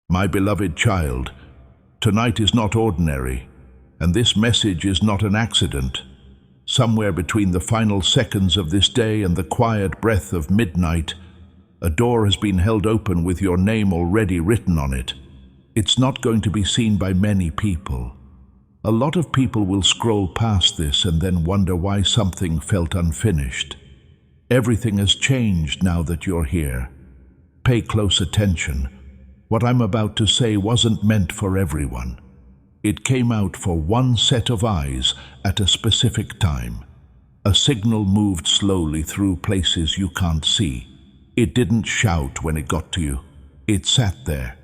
My beloved child, tonight is not ordinary, and this message is not an accident. Somewhere between the final seconds of this day and the quiet breath of midnight, a door has been held open with your name already written on it. It's not going to be seen by many people. A lot of people will scroll past this and then wonder why something felt unfinished. Everything has changed now that you're here. Pay close attention. What I'm about to say wasn't meant for everyone. It came out for one set of eyes at a specific time. A signal moved slowly through places you can't see. It didn't shout when it got to you. It sat there.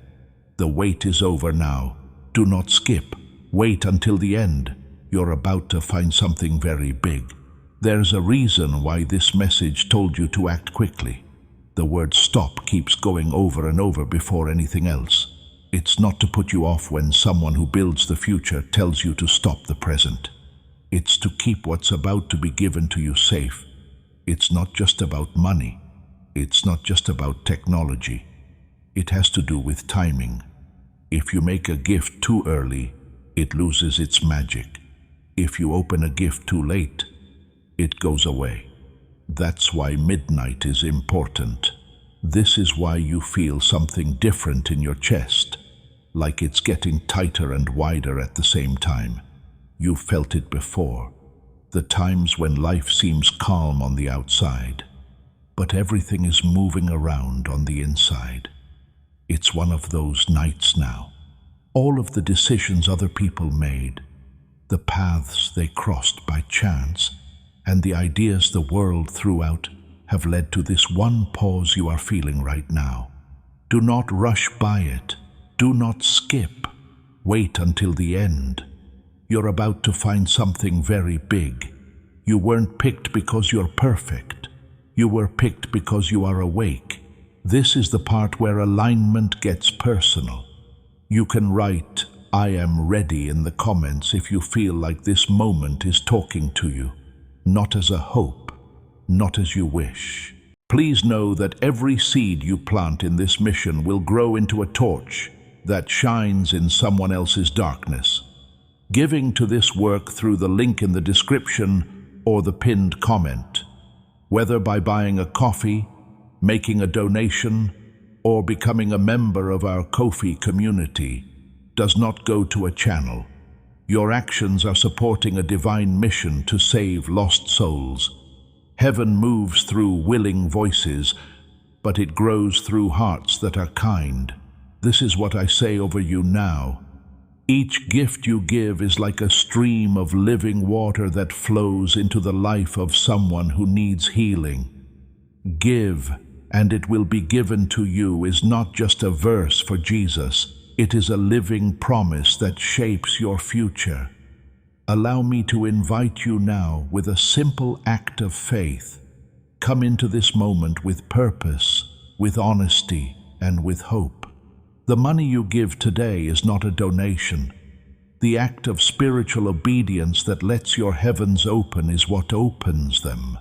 The wait is over now. Do not skip. Wait until the end. You're about to find something very big. There's a reason why this message told you to act quickly. The word stop keeps going over and over before anything else. It's not to put you off when someone who builds the future tells you to stop the present. It's to keep what's about to be given to you safe. It's not just about money. It's not just about technology. It has to do with timing. If you make a gift too early, it loses its magic. If you open a gift too late, it goes away. That's why midnight is important. This is why you feel something different in your chest, like it's getting tighter and wider at the same time. You've felt it before, the times when life seems calm on the outside, but everything is moving around on the inside. It's one of those nights now. All of the decisions other people made, the paths they crossed by chance, and the ideas the world threw out have led to this one pause you are feeling right now. Do not rush by it. Do not skip. Wait until the end. You're about to find something very big. You weren't picked because you're perfect. You were picked because you are awake. This is the part where alignment gets personal. You can write, "I am ready" in the comments if you feel like this moment is talking to you, not as a hope, not as you wish. Please know that every seed you plant in this mission will grow into a torch that shines in someone else's darkness. Giving to this work through the link in the description or the pinned comment, whether by buying a coffee, making a donation, or becoming a member of our Ko-fi community, does not go to a channel. Your actions are supporting a divine mission to save lost souls. Heaven moves through willing voices, but it grows through hearts that are kind. This is what I say over you now. Each gift you give is like a stream of living water that flows into the life of someone who needs healing. Give, and it will be given to you is not just a verse for Jesus. It is a living promise that shapes your future. Allow me to invite you now with a simple act of faith. Come into this moment with purpose, with honesty, and with hope. The money you give today is not a donation. The act of spiritual obedience that lets your heavens open is what opens them.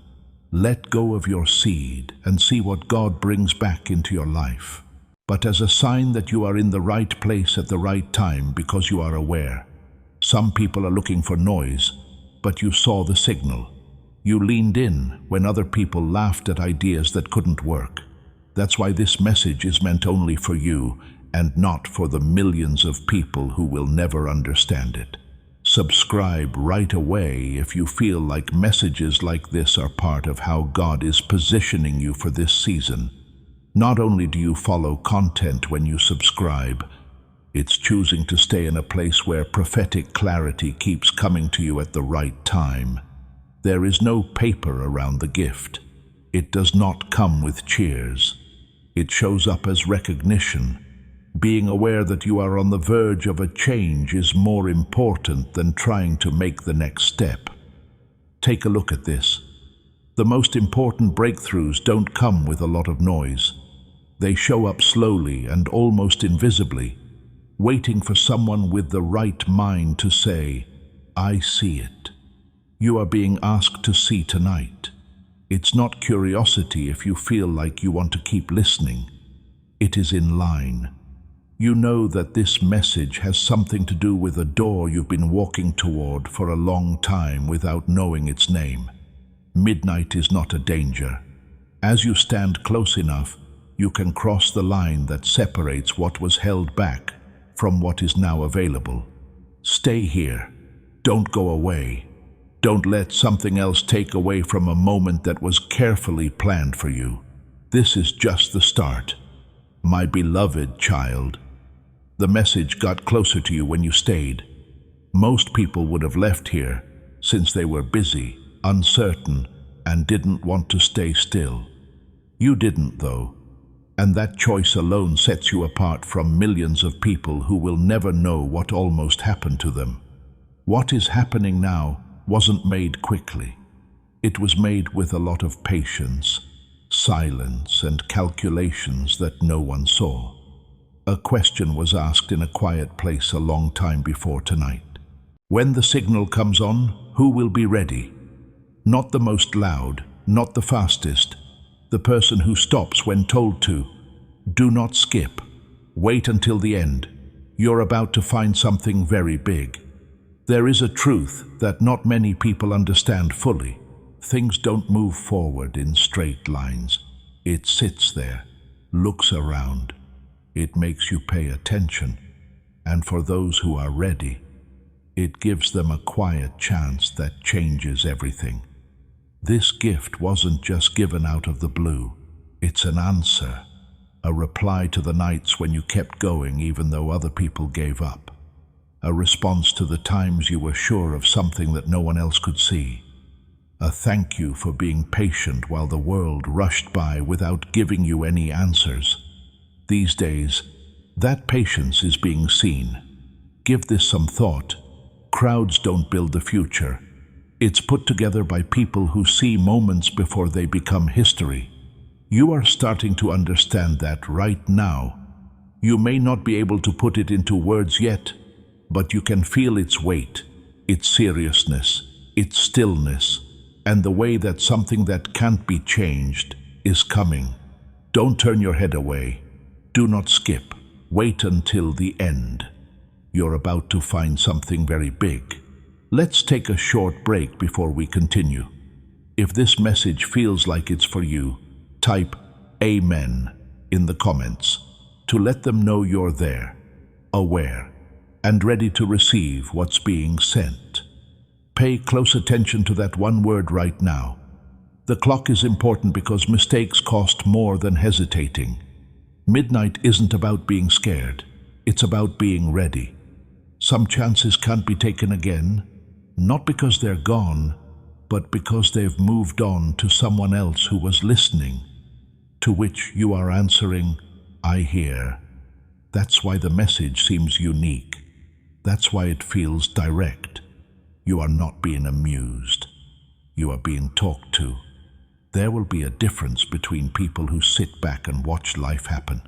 Let go of your seed and see what God brings back into your life. But as a sign that you are in the right place at the right time because you are aware. Some people are looking for noise, but you saw the signal. You leaned in when other people laughed at ideas that couldn't work. That's why this message is meant only for you and not for the millions of people who will never understand it. Subscribe right away if you feel like messages like this are part of how God is positioning you for this season. Not only do you follow content when you subscribe, it's choosing to stay in a place where prophetic clarity keeps coming to you at the right time. There is no paper around the gift. It does not come with cheers. It shows up as recognition. Being aware that you are on the verge of a change is more important than trying to make the next step. Take a look at this. The most important breakthroughs don't come with a lot of noise. They show up slowly and almost invisibly, waiting for someone with the right mind to say, "I see it." You are being asked to see tonight. It's not curiosity if you feel like you want to keep listening. It is in line. You know that this message has something to do with a door you've been walking toward for a long time without knowing its name. Midnight is not a danger. As you stand close enough, you can cross the line that separates what was held back from what is now available. Stay here. Don't go away. Don't let something else take away from a moment that was carefully planned for you. This is just the start. My beloved child, the message got closer to you when you stayed. Most people would have left here since they were busy, uncertain, and didn't want to stay still. You didn't, though, and that choice alone sets you apart from millions of people who will never know what almost happened to them. What is happening now wasn't made quickly. It was made with a lot of patience, silence, and calculations that no one saw. A question was asked in a quiet place a long time before tonight. When the signal comes on, who will be ready? Not the most loud, not the fastest, the person who stops when told to. Do not skip. Wait until the end. You're about to find something very big. There is a truth that not many people understand fully. Things don't move forward in straight lines. It sits there, looks around. It makes you pay attention. And for those who are ready, it gives them a quiet chance that changes everything. This gift wasn't just given out of the blue. It's an answer, a reply to the nights when you kept going even though other people gave up. A response to the times you were sure of something that no one else could see. A thank you for being patient while the world rushed by without giving you any answers. These days, that patience is being seen. Give this some thought. Crowds don't build the future. It's put together by people who see moments before they become history. You are starting to understand that right now. You may not be able to put it into words yet, but you can feel its weight, its seriousness, its stillness, and the way that something that can't be changed is coming. Don't turn your head away. Do not skip. Wait until the end. You're about to find something very big. Let's take a short break before we continue. If this message feels like it's for you, type Amen in the comments to let them know you're there, aware, and ready to receive what's being sent. Pay close attention to that one word right now. The clock is important because mistakes cost more than hesitating. Midnight isn't about being scared. It's about being ready. Some chances can't be taken again, not because they're gone, but because they've moved on to someone else who was listening, to which you are answering, I hear. That's why the message seems unique. That's why it feels direct. You are not being amused. You are being talked to. There will be a difference between people who sit back and watch life happen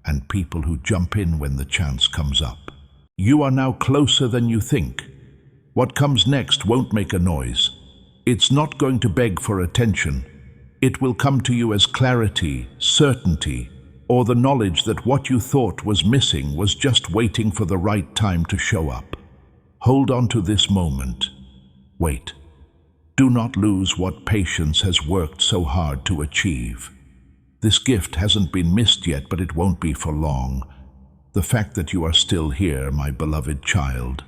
and people who jump in when the chance comes up. You are now closer than you think. What comes next won't make a noise. It's not going to beg for attention. It will come to you as clarity, certainty, or the knowledge that what you thought was missing was just waiting for the right time to show up. Hold on to this moment. Wait. Do not lose what patience has worked so hard to achieve. This gift hasn't been missed yet, but it won't be for long. The fact that you are still here, my beloved child,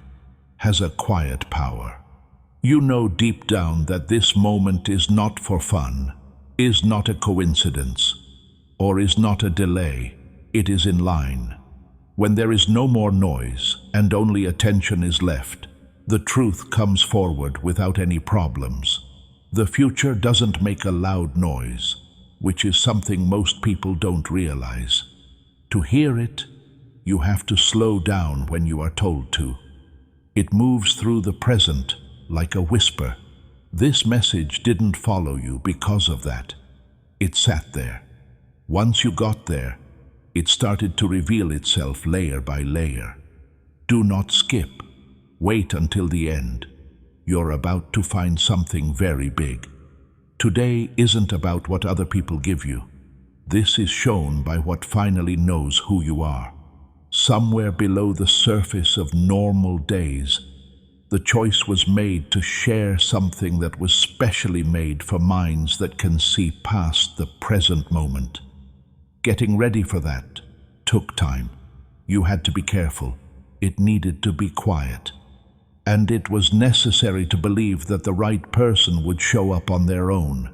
has a quiet power. You know deep down that this moment is not for fun, is not a coincidence, or is not a delay. It is in line. When there is no more noise and only attention is left, the truth comes forward without any problems. The future doesn't make a loud noise, which is something most people don't realize. To hear it, you have to slow down when you are told to. It moves through the present like a whisper. This message didn't follow you because of that. It sat there. Once you got there, it started to reveal itself layer by layer. Do not skip. Wait until the end. You're about to find something very big. Today isn't about what other people give you. This is shown by what finally knows who you are. somewhere below the surface of normal days, the choice was made to share something that was specially made for minds that can see past the present moment. Getting ready for that took time. You had to be careful. It needed to be quiet. And it was necessary to believe that the right person would show up on their own.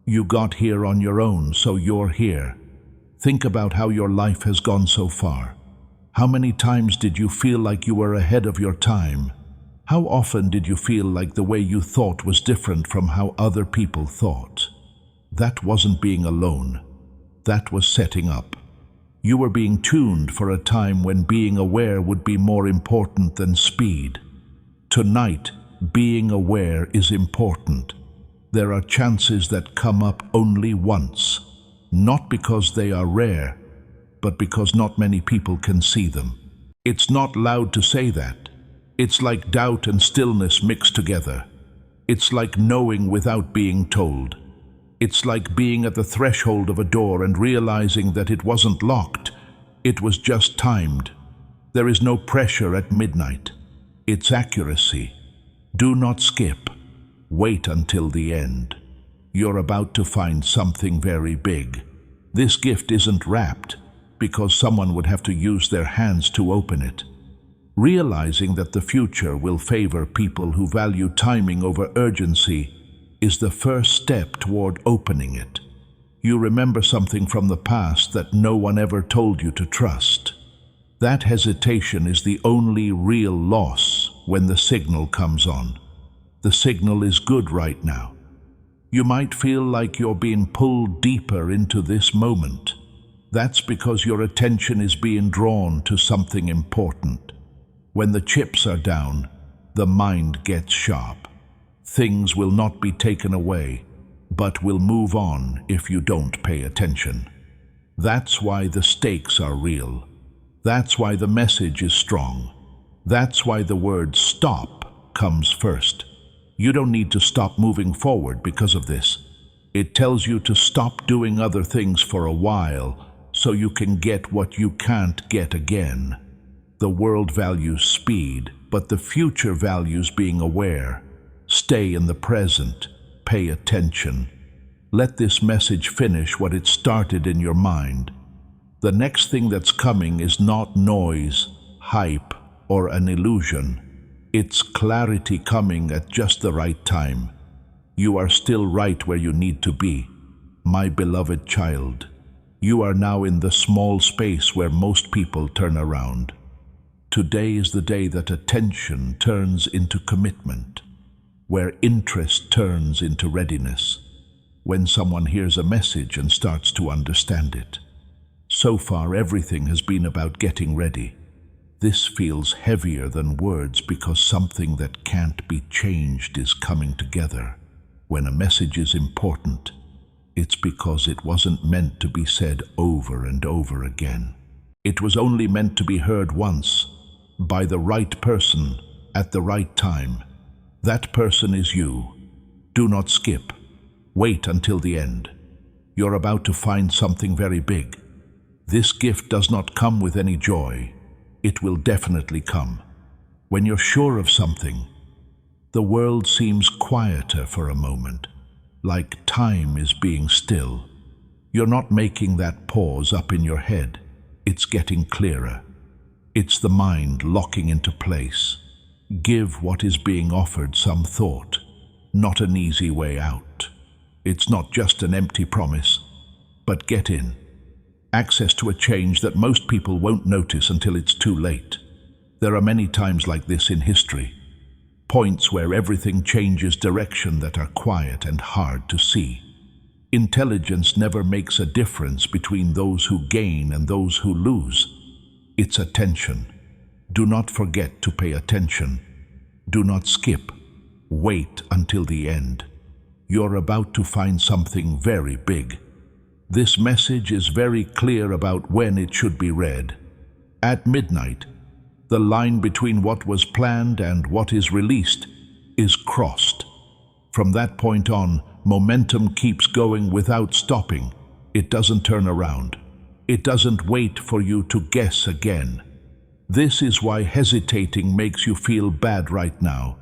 You got here on your own, so you're here. Think about how your life has gone so far. How many times did you feel like you were ahead of your time? How often did you feel like the way you thought was different from how other people thought? That wasn't being alone. That was setting up. You were being tuned for a time when being aware would be more important than speed. Tonight, being aware is important. There are chances that come up only once, not because they are rare, but because not many people can see them. It's not loud to say that. It's like doubt and stillness mixed together. It's like knowing without being told. It's like being at the threshold of a door and realizing that it wasn't locked. It was just timed. There is no pressure at midnight. It's accuracy. Do not skip. Wait until the end. You're about to find something very big. This gift isn't wrapped because someone would have to use their hands to open it. Realizing that the future will favor people who value timing over urgency is the first step toward opening it. You remember something from the past that no one ever told you to trust. That hesitation is the only real loss when the signal comes on. The signal is good right now. You might feel like you're being pulled deeper into this moment. That's because your attention is being drawn to something important. When the chips are down, the mind gets sharp. Things will not be taken away, but will move on if you don't pay attention. That's why the stakes are real. That's why the message is strong. That's why the word stop comes first. You don't need to stop moving forward because of this. It tells you to stop doing other things for a while so you can get what you can't get again. The world values speed, but the future values being aware. Stay in the present. Pay attention. Let this message finish what it started in your mind. The next thing that's coming is not noise, hype, or an illusion. It's clarity coming at just the right time. You are still right where you need to be. My beloved child, you are now in the small space where most people turn around. Today is the day that attention turns into commitment, where interest turns into readiness, when someone hears a message and starts to understand it. So far, everything has been about getting ready. This feels heavier than words because something that can't be changed is coming together. When a message is important, it's because it wasn't meant to be said over and over again. It was only meant to be heard once, by the right person, at the right time. That person is you. Do not skip. Wait until the end. You're about to find something very big. This gift does not come with any joy. It will definitely come. When you're sure of something, the world seems quieter for a moment, like time is being still. You're not making that pause up in your head. It's getting clearer. It's the mind locking into place. Give what is being offered some thought, not an easy way out. It's not just an empty promise, but get in. Access to a change that most people won't notice until it's too late. There are many times like this in history, points where everything changes direction that are quiet and hard to see. Intelligence never makes a difference between those who gain and those who lose. It's attention. Do not forget to pay attention. Do not skip. Wait until the end. You're about to find something very big. This message is very clear about when it should be read. At midnight, the line between what was planned and what is released is crossed. From that point on, momentum keeps going without stopping. It doesn't turn around. It doesn't wait for you to guess again. This is why hesitating makes you feel bad right now.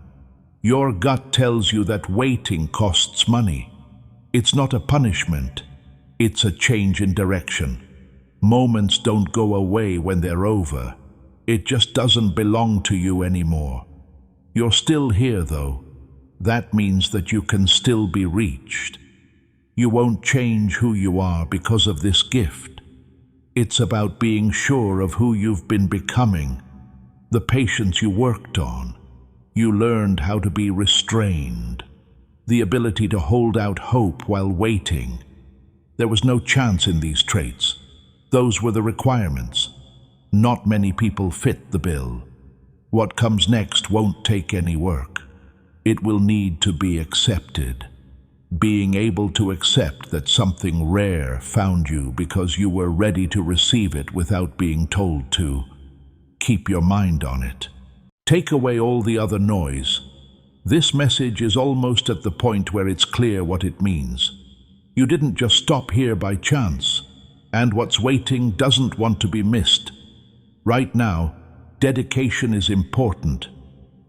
Your gut tells you that waiting costs money. It's not a punishment, it's a change in direction. Moments don't go away when they're over. It just doesn't belong to you anymore. You're still here, though. That means that you can still be reached. You won't change who you are because of this gift. It's about being sure of who you've been becoming, the patience you worked on. You learned how to be restrained, the ability to hold out hope while waiting. There was no chance in these traits. Those were the requirements. Not many people fit the bill. What comes next won't take any work. It will need to be accepted. Being able to accept that something rare found you because you were ready to receive it without being told to. Keep your mind on it. Take away all the other noise. This message is almost at the point where it's clear what it means. You didn't just stop here by chance, and what's waiting doesn't want to be missed. Right now, dedication is important,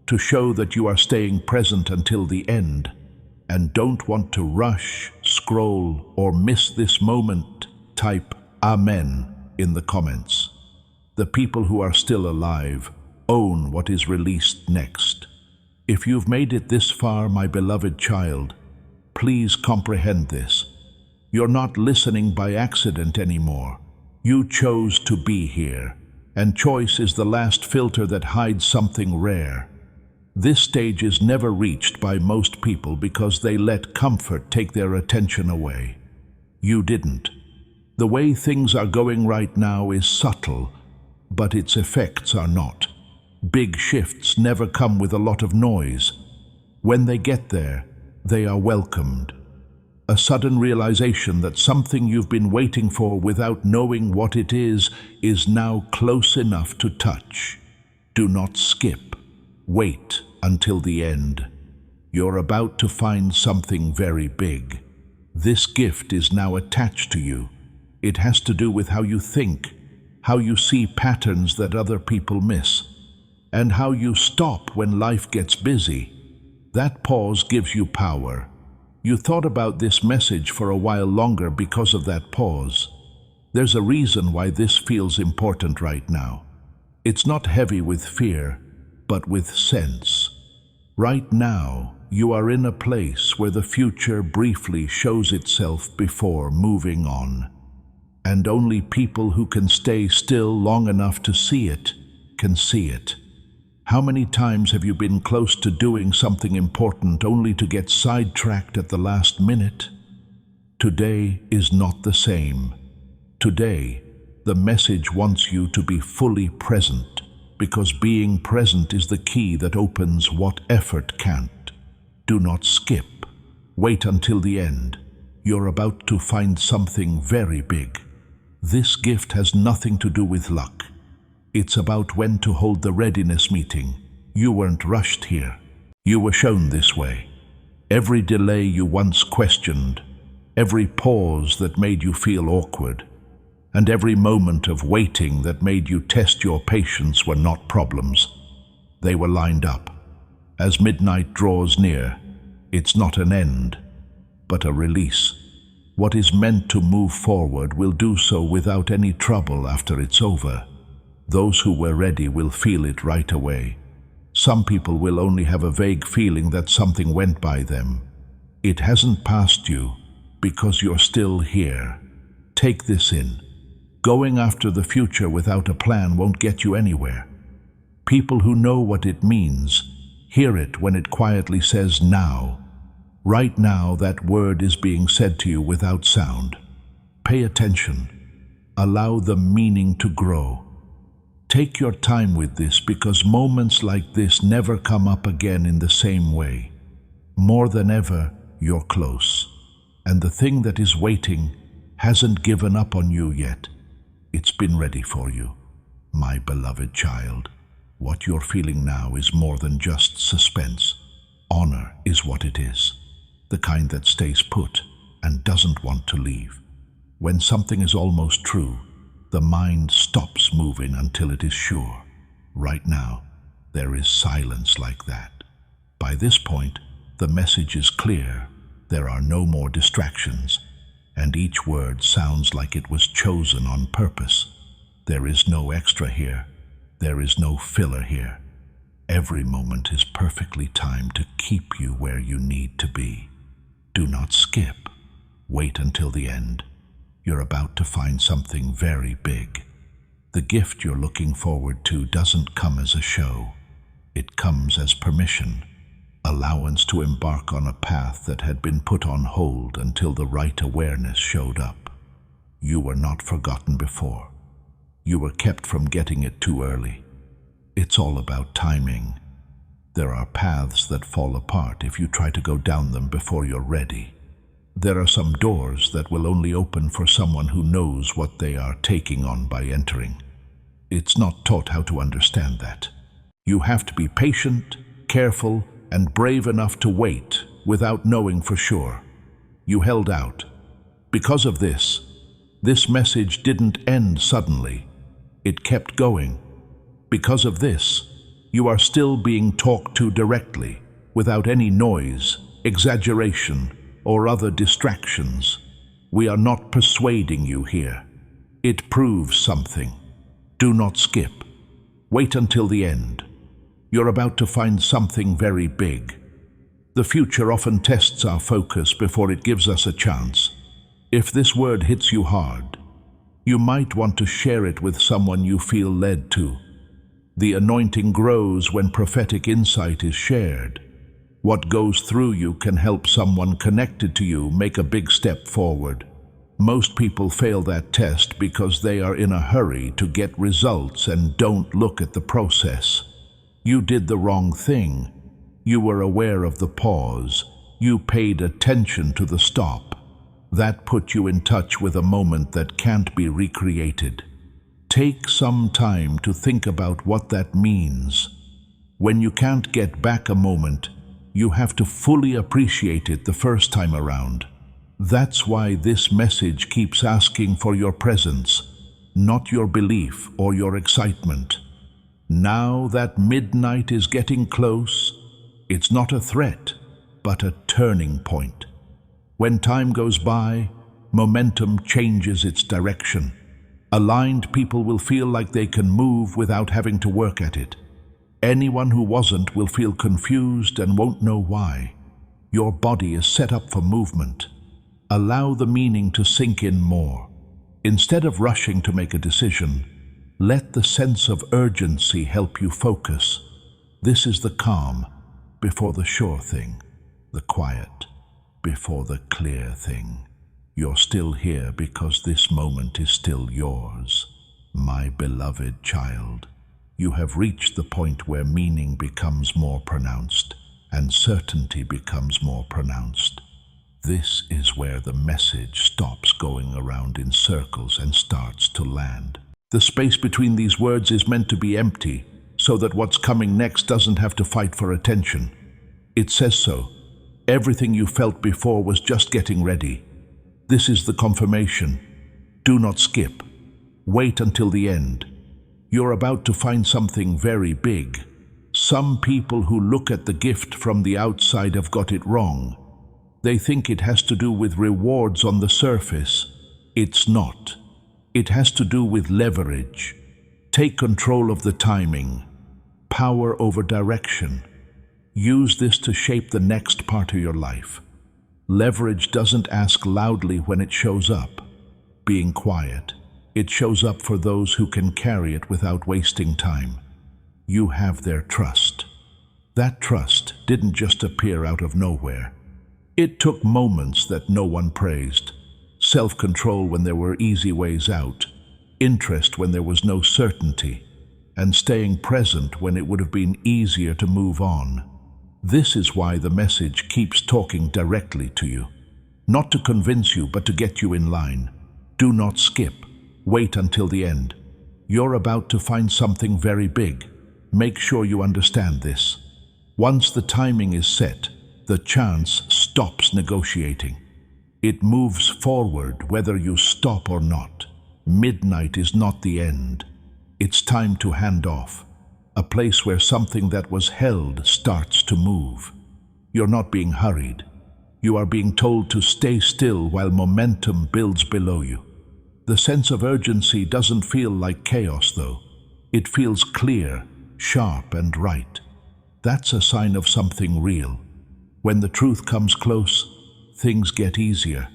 to show that you are staying present until the end, and don't want to rush, scroll, or miss this moment. Type Amen in the comments. The people who are still alive own what is released next. If you've made it this far, my beloved child, please comprehend this. You're not listening by accident anymore. You chose to be here, and choice is the last filter that hides something rare. This stage is never reached by most people because they let comfort take their attention away. You didn't. The way things are going right now is subtle, but its effects are not. Big shifts never come with a lot of noise. When they get there, they are welcomed. A sudden realization that something you've been waiting for without knowing what it is now close enough to touch. Do not skip. Wait until the end. You're about to find something very big. This gift is now attached to you. It has to do with how you think, how you see patterns that other people miss, and how you stop when life gets busy. That pause gives you power. You thought about this message for a while longer because of that pause. There's a reason why this feels important right now. It's not heavy with fear, but with sense. Right now, you are in a place where the future briefly shows itself before moving on. And only people who can stay still long enough to see it can see it. How many times have you been close to doing something important only to get sidetracked at the last minute? Today is not the same. Today, the message wants you to be fully present, because being present is the key that opens what effort can't. Do not skip. Wait until the end. You're about to find something very big. This gift has nothing to do with luck. It's about when to hold the readiness meeting. You weren't rushed here. You were shown this way. Every delay you once questioned, every pause that made you feel awkward, and every moment of waiting that made you test your patience were not problems. They were lined up. As midnight draws near, it's not an end, but a release. What is meant to move forward will do so without any trouble after it's over. Those who were ready will feel it right away. Some people will only have a vague feeling that something went by them. It hasn't passed you because you're still here. Take this in. Going after the future without a plan won't get you anywhere. People who know what it means hear it when it quietly says now. Right now, that word is being said to you without sound. Pay attention. Allow the meaning to grow. Take your time with this, because moments like this never come up again in the same way. More than ever, you're close. And the thing that is waiting hasn't given up on you yet. It's been ready for you. My beloved child, what you're feeling now is more than just suspense. Honor is what it is. The kind that stays put and doesn't want to leave. When something is almost true, the mind stops moving until it is sure. Right now, there is silence like that. By this point, the message is clear. There are no more distractions, and each word sounds like it was chosen on purpose. There is no extra here. There is no filler here. Every moment is perfectly timed to keep you where you need to be. Do not skip. Wait until the end. You're about to find something very big. The gift you're looking forward to doesn't come as a show. It comes as permission, allowance to embark on a path that had been put on hold until the right awareness showed up. You were not forgotten before. You were kept from getting it too early. It's all about timing. There are paths that fall apart if you try to go down them before you're ready. There are some doors that will only open for someone who knows what they are taking on by entering. It's not taught how to understand that. You have to be patient, careful, and brave enough to wait without knowing for sure. You held out. Because of this message didn't end suddenly. It kept going. Because of this, you are still being talked to directly, without any noise, exaggeration, or other distractions. We are not persuading you here. It proves something. Do not skip. Wait until the end. You're about to find something very big. The future often tests our focus before it gives us a chance. If this word hits you hard, you might want to share it with someone you feel led to. The anointing grows when prophetic insight is shared. What goes through you can help someone connected to you make a big step forward. Most people fail that test because they are in a hurry to get results and don't look at the process. You did the wrong thing. You were aware of the pause. You paid attention to the stop. That put you in touch with a moment that can't be recreated. Take some time to think about what that means. When you can't get back a moment, you have to fully appreciate it the first time around. That's why this message keeps asking for your presence, not your belief or your excitement. Now that midnight is getting close, it's not a threat, but a turning point. When time goes by, momentum changes its direction. Aligned people will feel like they can move without having to work at it. Anyone who wasn't will feel confused and won't know why. Your body is set up for movement. Allow the meaning to sink in more. Instead of rushing to make a decision, let the sense of urgency help you focus. This is the calm before the sure thing, the quiet before the clear thing. You're still here because this moment is still yours. My beloved child, you have reached the point where meaning becomes more pronounced and certainty becomes more pronounced. This is where the message stops going around in circles and starts to land. The space between these words is meant to be empty, so that what's coming next doesn't have to fight for attention. It says so. Everything you felt before was just getting ready. This is the confirmation. Do not skip. Wait until the end. You're about to find something very big. Some people who look at the gift from the outside have got it wrong. They think it has to do with rewards on the surface. It's not. It has to do with leverage. Take control of the timing. Power over direction. Use this to shape the next part of your life. Leverage doesn't ask loudly when it shows up. Being quiet, it shows up for those who can carry it without wasting time. You have their trust. That trust didn't just appear out of nowhere. It took moments that no one praised. Self-control when there were easy ways out. Interest when there was no certainty. And staying present when it would have been easier to move on. This is why the message keeps talking directly to you. Not to convince you, but to get you in line. Do not skip. Wait until the end. You're about to find something very big. Make sure you understand this. Once the timing is set, the chance stops negotiating. It moves forward whether you stop or not. Midnight is not the end. It's time to hand off. a place where something that was held starts to move. You're not being hurried. You are being told to stay still while momentum builds below you. The sense of urgency doesn't feel like chaos, though. It feels clear, sharp, and right. That's a sign of something real. When the truth comes close, things get easier.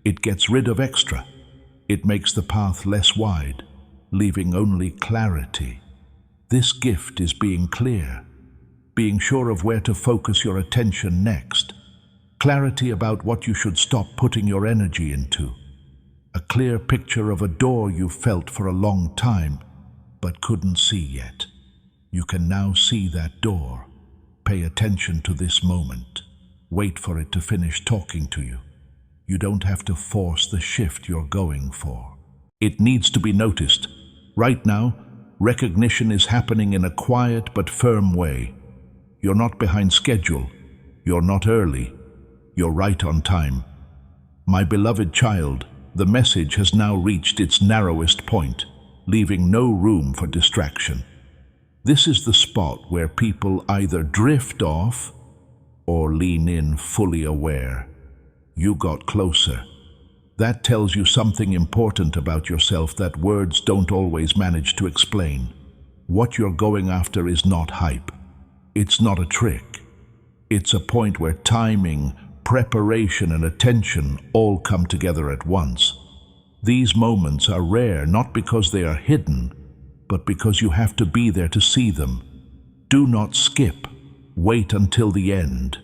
It gets rid of extra. It makes the path less wide, leaving only clarity. This gift is being clear, being sure of where to focus your attention next. Clarity about what you should stop putting your energy into. A clear picture of a door you've felt for a long time, but couldn't see yet. You can now see that door. Pay attention to this moment. Wait for it to finish talking to you. You don't have to force the shift you're going for. It needs to be noticed. Right now, recognition is happening in a quiet but firm way. You're not behind schedule. You're not early. You're right on time. My beloved child, the message has now reached its narrowest point, leaving no room for distraction. This is the spot where people either drift off or lean in fully aware. You got closer. That tells you something important about yourself that words don't always manage to explain. What you're going after is not hype. It's not a trick. It's a point where timing, preparation, and attention all come together at once. These moments are rare not because they are hidden, but because you have to be there to see them. Do not skip. Wait until the end.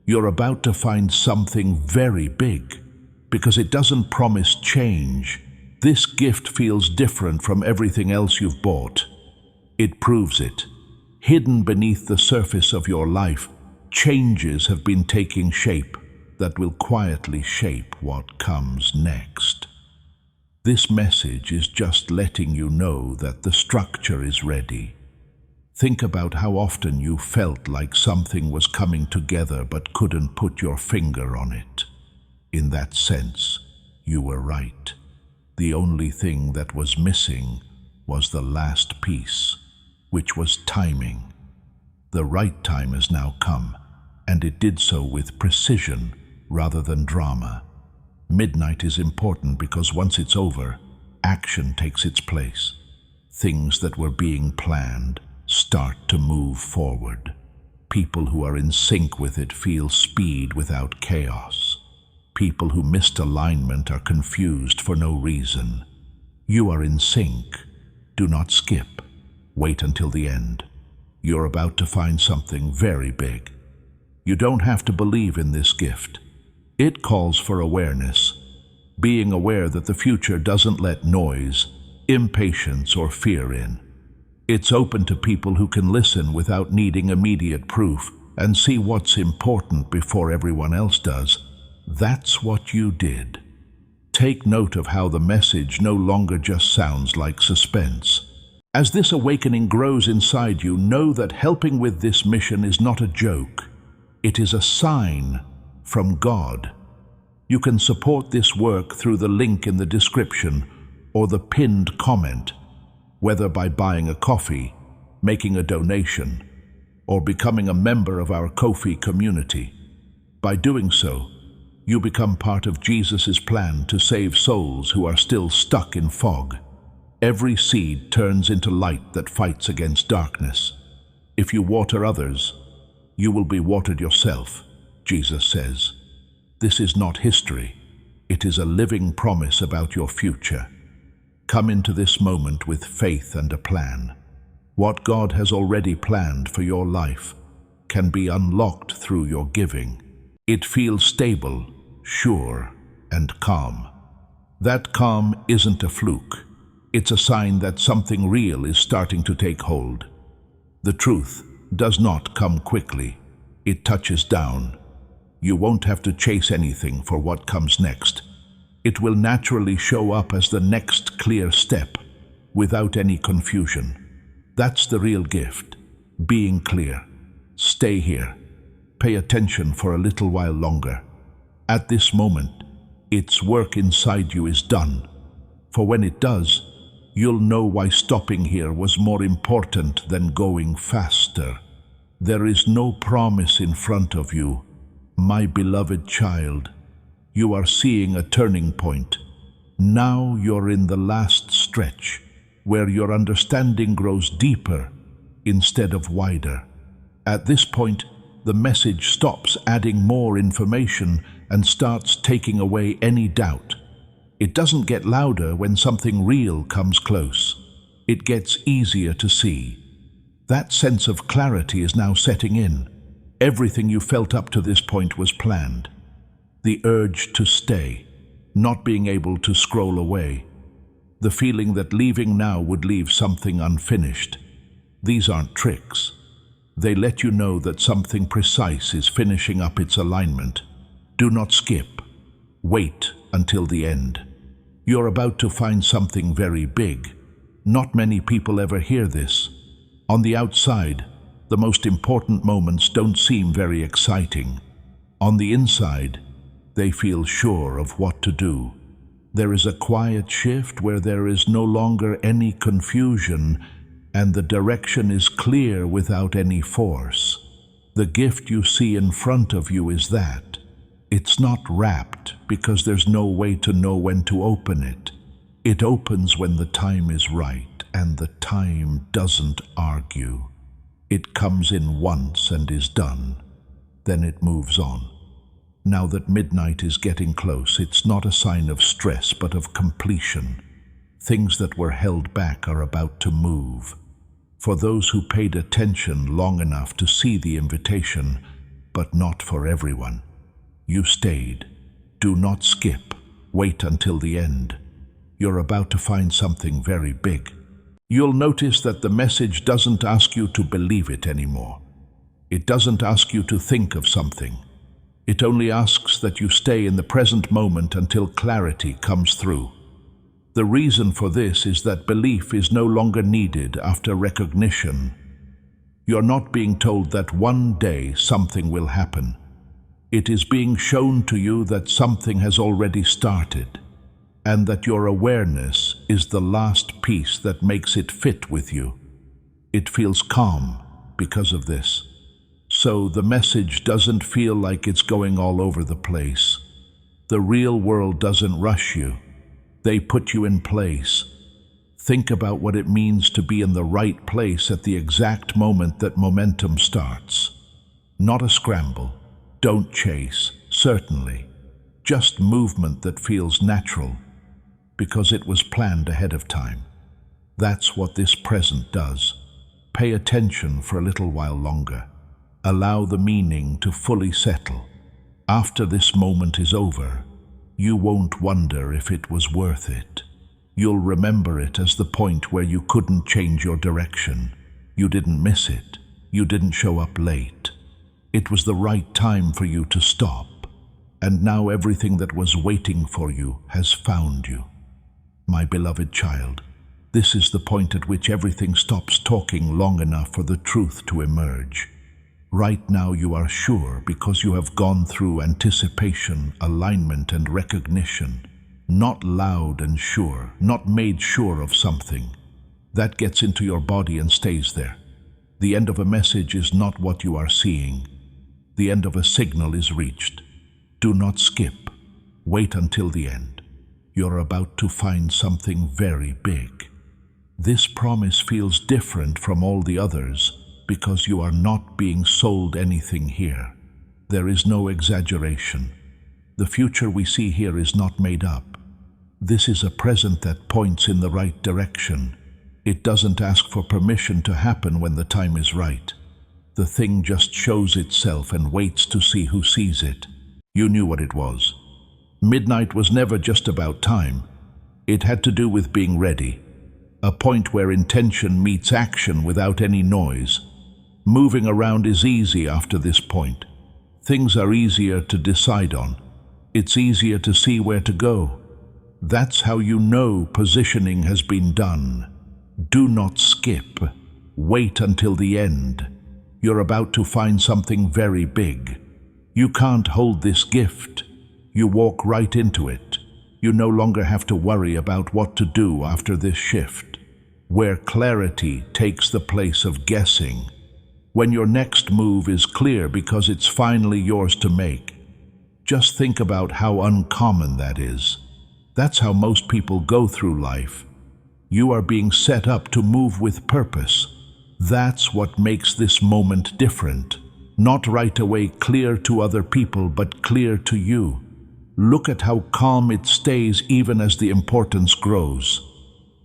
You're about to find something very big, because it doesn't promise change. This gift feels different from everything else you've bought. It proves it. Hidden beneath the surface of your life, changes have been taking shape that will quietly shape what comes next. This message is just letting you know that the structure is ready. Think about how often you felt like something was coming together but couldn't put your finger on it. In that sense, you were right. The only thing that was missing was the last piece, which was timing. The right time has now come, and it did so with precision rather than drama. Midnight is important because once it's over, action takes its place. Things that were being planned start to move forward. People who are in sync with it feel speed without chaos. People who missed alignment are confused for no reason. You are in sync. Do not skip. Wait until the end. You're about to find something very big. You don't have to believe in this gift. It calls for awareness, being aware that the future doesn't let noise, impatience, or fear in. It's open to people who can listen without needing immediate proof and see what's important before everyone else does. That's what you did. Take note of how the message no longer just sounds like suspense. As this awakening grows inside you, know that helping with this mission is not a joke. It is a sign from God. You can support this work through the link in the description or the pinned comment, whether by buying a coffee, making a donation, or becoming a member of our Ko-fi community. By doing so, you become part of Jesus' plan to save souls who are still stuck in fog. Every seed turns into light that fights against darkness. If you water others, you will be watered yourself, Jesus says. This is not history. It is a living promise about your future. Come into this moment with faith and a plan. What God has already planned for your life can be unlocked through your giving. It feels stable, sure, and calm. That calm isn't a fluke. It's a sign that something real is starting to take hold. The truth does not come quickly. It touches down. You won't have to chase anything for what comes next. It will naturally show up as the next clear step, without any confusion. That's the real gift, being clear. Stay here. Pay attention for a little while longer. At this moment, its work inside you is done. For when it does, you'll know why stopping here was more important than going faster. There is no promise in front of you, my beloved child. You are seeing a turning point. Now you're in the last stretch, where your understanding grows deeper instead of wider. At this point, the message stops adding more information and starts taking away any doubt. It doesn't get louder when something real comes close. It gets easier to see. That sense of clarity is now setting in. Everything you felt up to this point was planned. The urge to stay, not being able to scroll away. The feeling that leaving now would leave something unfinished. These aren't tricks. They let you know that something precise is finishing up its alignment. Do not skip. Wait until the end. You're about to find something very big. Not many people ever hear this. On the outside, the most important moments don't seem very exciting. On the inside, they feel sure of what to do. There is a quiet shift where there is no longer any confusion, and the direction is clear without any force. The gift you see in front of you is that. It's not wrapped because there's no way to know when to open it. It opens when the time is right, and the time doesn't argue. It comes in once and is done. Then it moves on. Now that midnight is getting close, it's not a sign of stress but of completion. Things that were held back are about to move. For those who paid attention long enough to see the invitation, but not for everyone. You stayed. Do not skip. Wait until the end. You're about to find something very big. You'll notice that the message doesn't ask you to believe it anymore. It doesn't ask you to think of something. It only asks that you stay in the present moment until clarity comes through. The reason for this is that belief is no longer needed after recognition. You're not being told that one day something will happen. It is being shown to you that something has already started, and that your awareness is the last piece that makes it fit with you. It feels calm because of this. So the message doesn't feel like it's going all over the place. The real world doesn't rush you. They put you in place. Think about what it means to be in the right place at the exact moment that momentum starts. Not a scramble. Don't chase, certainly. Just movement that feels natural, because it was planned ahead of time. That's what this present does. Pay attention for a little while longer. Allow the meaning to fully settle. After this moment is over, you won't wonder if it was worth it. You'll remember it as the point where you couldn't change your direction. You didn't miss it. You didn't show up late. It was the right time for you to stop. And now everything that was waiting for you has found you. My beloved child, this is the point at which everything stops talking long enough for the truth to emerge. Right now you are sure because you have gone through anticipation, alignment, and recognition. Not loud and sure, not made sure of something. That gets into your body and stays there. The end of a message is not what you are seeing. The end of a signal is reached. Do not skip. Wait until the end. You're about to find something very big. This promise feels different from all the others, because you are not being sold anything here. There is no exaggeration. The future we see here is not made up. This is a present that points in the right direction. It doesn't ask for permission to happen when the time is right. The thing just shows itself and waits to see who sees it. You knew what it was. Midnight was never just about time. It had to do with being ready. A point where intention meets action without any noise. Moving around is easy after this point. Things are easier to decide on. It's easier to see where to go. That's how you know positioning has been done. Do not skip. Wait until the end. You're about to find something very big. You can't hold this gift. You walk right into it. You no longer have to worry about what to do after this shift, where clarity takes the place of guessing, when your next move is clear because it's finally yours to make. Just think about how uncommon that is. That's how most people go through life. You are being set up to move with purpose. That's what makes this moment different. Not right away clear to other people, but clear to you. Look at how calm it stays even as the importance grows.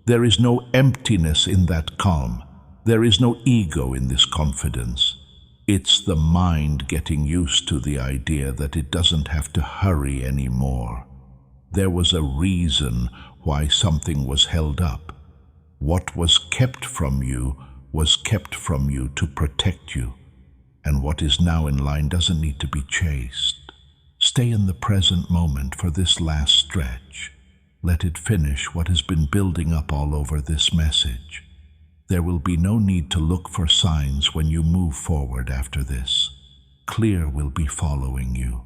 There is no emptiness in that calm. There is no ego in this confidence. It's the mind getting used to the idea that it doesn't have to hurry anymore. There was a reason why something was held up. What was kept from you was kept from you to protect you. And what is now in line doesn't need to be chased. Stay in the present moment for this last stretch. Let it finish what has been building up all over this message. There will be no need to look for signs when you move forward after this. Clear will be following you.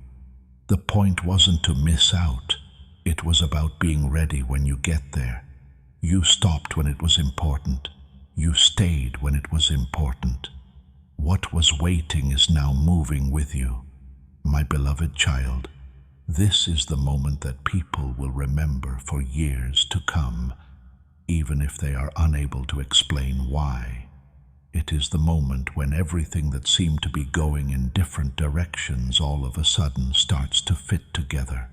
The point wasn't to miss out. It was about being ready when you get there. You stopped when it was important. You stayed when it was important. What was waiting is now moving with you. My beloved child, this is the moment that people will remember for years to come, even if they are unable to explain why. It is the moment when everything that seemed to be going in different directions all of a sudden starts to fit together.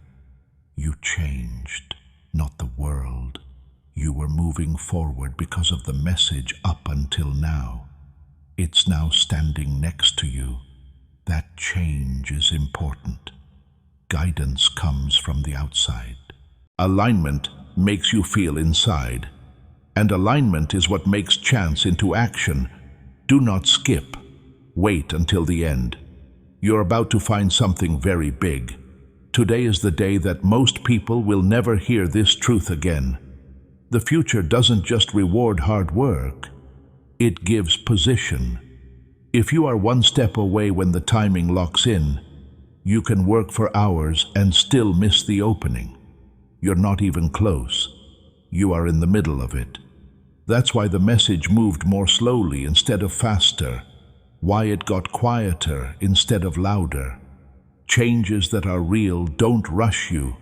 You changed, not the world. You were moving forward because of the message up until now. It's now standing next to you. That change is important. Guidance comes from the outside. Alignment makes you feel inside. And alignment is what makes chance into action. Do not skip. Wait until the end. You're about to find something very big. Today is the day that most people will never hear this truth again. The future doesn't just reward hard work. It gives position. If you are one step away when the timing locks in, you can work for hours and still miss the opening. You're not even close. You are in the middle of it. That's why the message moved more slowly instead of faster, why it got quieter instead of louder. Changes that are real don't rush you.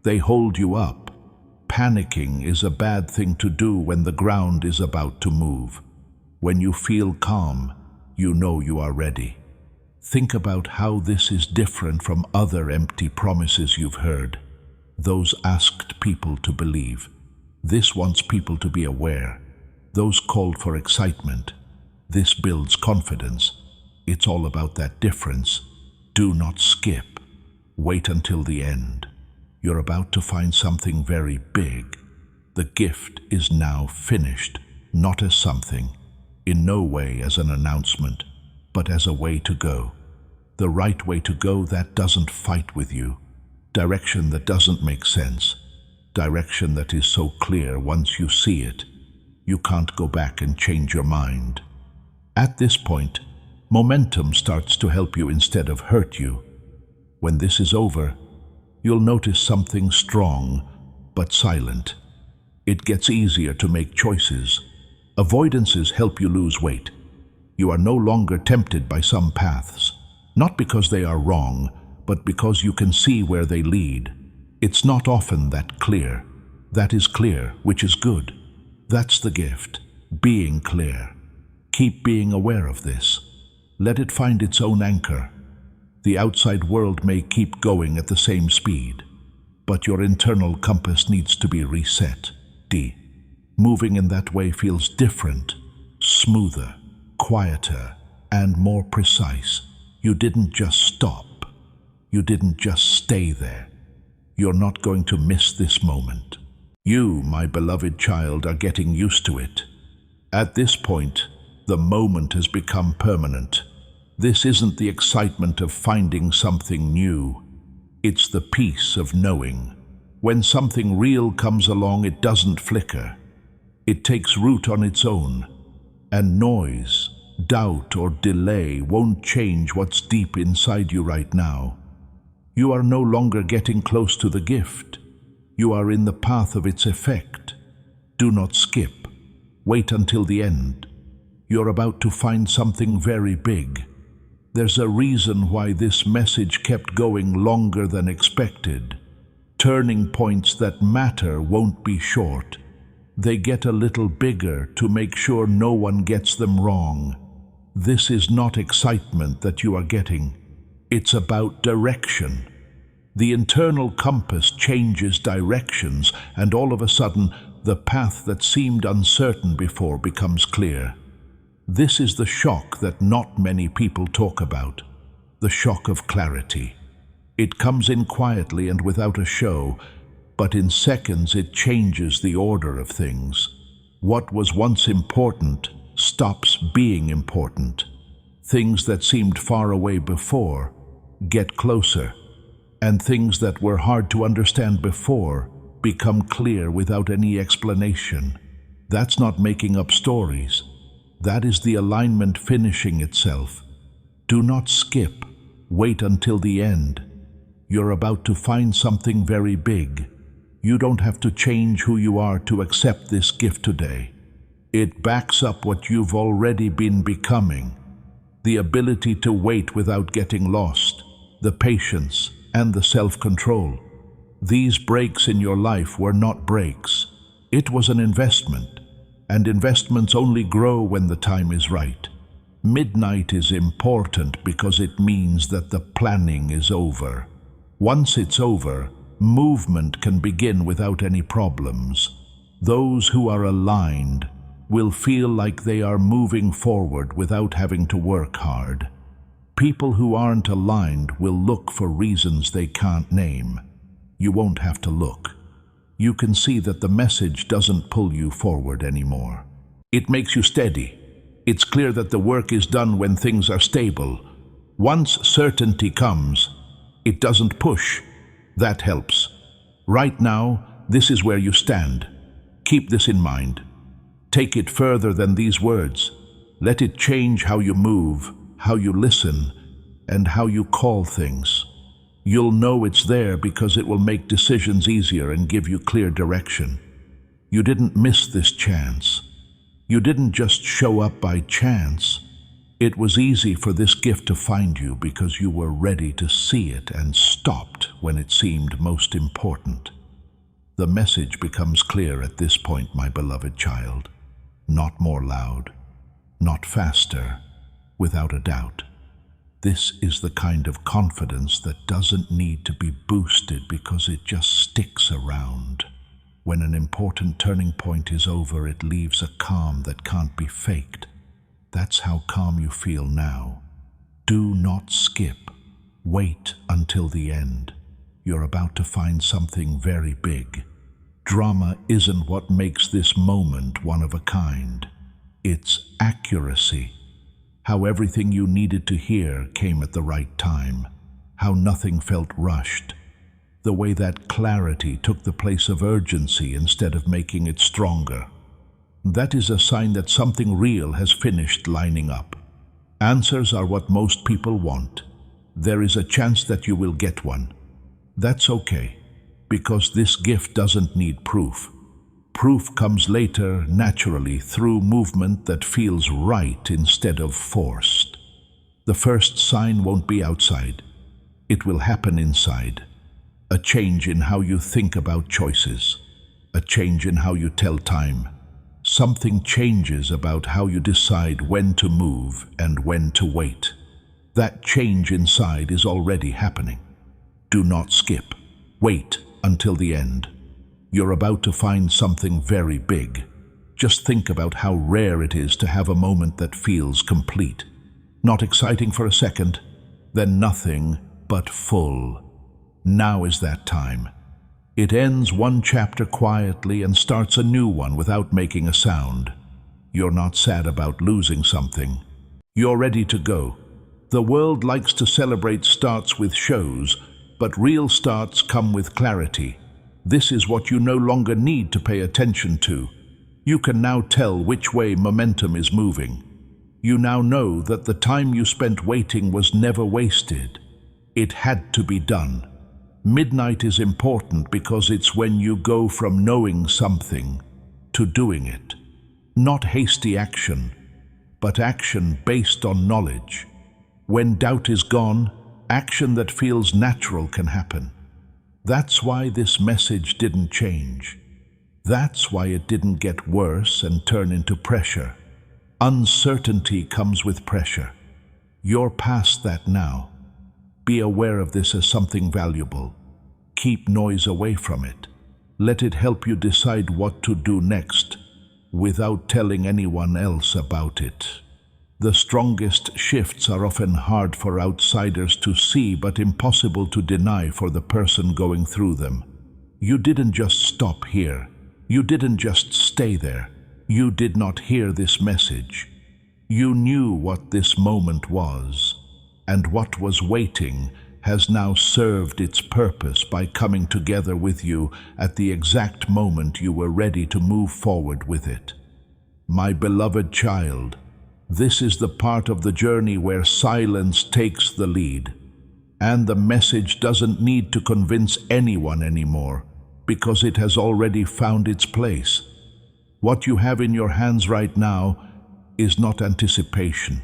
They hold you up. Panicking is a bad thing to do when the ground is about to move. When you feel calm, you know you are ready. Think about how this is different from other empty promises you've heard. Those asked people to believe. This wants people to be aware. Those called for excitement. This builds confidence. It's all about that difference. Do not skip. Wait until the end. You're about to find something very big. The gift is now finished, not as something, in no way as an announcement, but as a way to go. The right way to go that doesn't fight with you. Direction that doesn't make sense. Direction that is so clear once you see it, you can't go back and change your mind. At this point, momentum starts to help you instead of hurt you. When this is over, you'll notice something strong but silent. It gets easier to make choices. Avoidances help you lose weight. You are no longer tempted by some paths, not because they are wrong, but because you can see where they lead. It's not often that clear. That is clear, which is good. That's the gift, being clear. Keep being aware of this. Let it find its own anchor. The outside world may keep going at the same speed, but your internal compass needs to be reset. Moving in that way feels different, smoother, quieter, and more precise. You didn't just stop. You didn't just stay there. You're not going to miss this moment. You, my beloved child, are getting used to it. At this point, the moment has become permanent. This isn't the excitement of finding something new. It's the peace of knowing. When something real comes along, it doesn't flicker. It takes root on its own. And noise, doubt, or delay won't change what's deep inside you right now. You are no longer getting close to the gift. You are in the path of its effect. Do not skip. Wait until the end. You're about to find something very big. There's a reason why this message kept going longer than expected. Turning points that matter won't be short. They get a little bigger to make sure no one gets them wrong. This is not excitement that you are getting. It's about direction. The internal compass changes directions, and all of a sudden, the path that seemed uncertain before becomes clear. This is the shock that not many people talk about. The shock of clarity. It comes in quietly and without a show, but in seconds it changes the order of things. What was once important stops being important. Things that seemed far away before get closer, and things that were hard to understand before become clear without any explanation. That's not making up stories. That is the alignment finishing itself. Do not skip. Wait until the end. You're about to find something very big. You don't have to change who you are to accept this gift today. It backs up what you've already been becoming. The ability to wait without getting lost, the patience, and the self-control. These breaks in your life were not breaks. It was an investment, and investments only grow when the time is right. Midnight is important because it means that the planning is over. Once it's over, movement can begin without any problems. Those who are aligned will feel like they are moving forward without having to work hard. People who aren't aligned will look for reasons they can't name. You won't have to look. You can see that the message doesn't pull you forward anymore. It makes you steady. It's clear that the work is done when things are stable. Once certainty comes, it doesn't push. That helps. Right now, this is where you stand. Keep this in mind. Take it further than these words. Let it change how you move, how you listen, and how you call things. You'll know it's there because it will make decisions easier and give you clear direction. You didn't miss this chance. You didn't just show up by chance. It was easy for this gift to find you because you were ready to see it and stopped when it seemed most important. The message becomes clear at this point, my beloved child. Not more loud, not faster, without a doubt. This is the kind of confidence that doesn't need to be boosted because it just sticks around. When an important turning point is over, it leaves a calm that can't be faked. That's how calm you feel now. Do not skip. Wait until the end. You're about to find something very big. Drama isn't what makes this moment one of a kind. It's accuracy. How everything you needed to hear came at the right time. How nothing felt rushed. The way that clarity took the place of urgency instead of making it stronger. That is a sign that something real has finished lining up. Answers are what most people want. There is a chance that you will get one. That's okay, because this gift doesn't need proof. Proof comes later, naturally, through movement that feels right instead of forced. The first sign won't be outside. It will happen inside. A change in how you think about choices. A change in how you tell time. Something changes about how you decide when to move and when to wait. That change inside is already happening. Do not skip. Wait until the end. You're about to find something very big. Just think about how rare it is to have a moment that feels complete. Not exciting for a second, then nothing but full. Now is that time. It ends one chapter quietly and starts a new one without making a sound. You're not sad about losing something. You're ready to go. The world likes to celebrate starts with shows, but real starts come with clarity. This is what you no longer need to pay attention to. You can now tell which way momentum is moving. You now know that the time you spent waiting was never wasted. It had to be done. Midnight is important because it's when you go from knowing something to doing it. Not hasty action, but action based on knowledge. When doubt is gone, action that feels natural can happen. That's why this message didn't change. That's why it didn't get worse and turn into pressure. Uncertainty comes with pressure. You're past that now. Be aware of this as something valuable. Keep noise away from it. Let it help you decide what to do next, without telling anyone else about it. The strongest shifts are often hard for outsiders to see, but impossible to deny for the person going through them. You didn't just stop here. You didn't just stay there. You did not hear this message. You knew what this moment was, and what was waiting has now served its purpose by coming together with you at the exact moment you were ready to move forward with it. My beloved child, this is the part of the journey where silence takes the lead, and the message doesn't need to convince anyone anymore, because it has already found its place. What you have in your hands right now is not anticipation.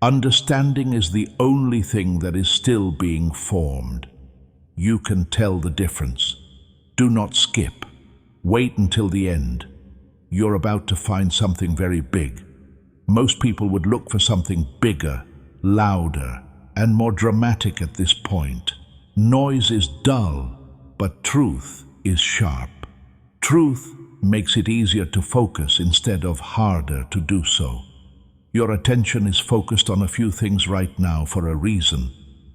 Understanding is the only thing that is still being formed. You can tell the difference. Do not skip. Wait until the end. You're about to find something very big. Most people would look for something bigger, louder, and more dramatic at this point. Noise is dull, but truth is sharp. Truth makes it easier to focus instead of harder to do so. Your attention is focused on a few things right now for a reason.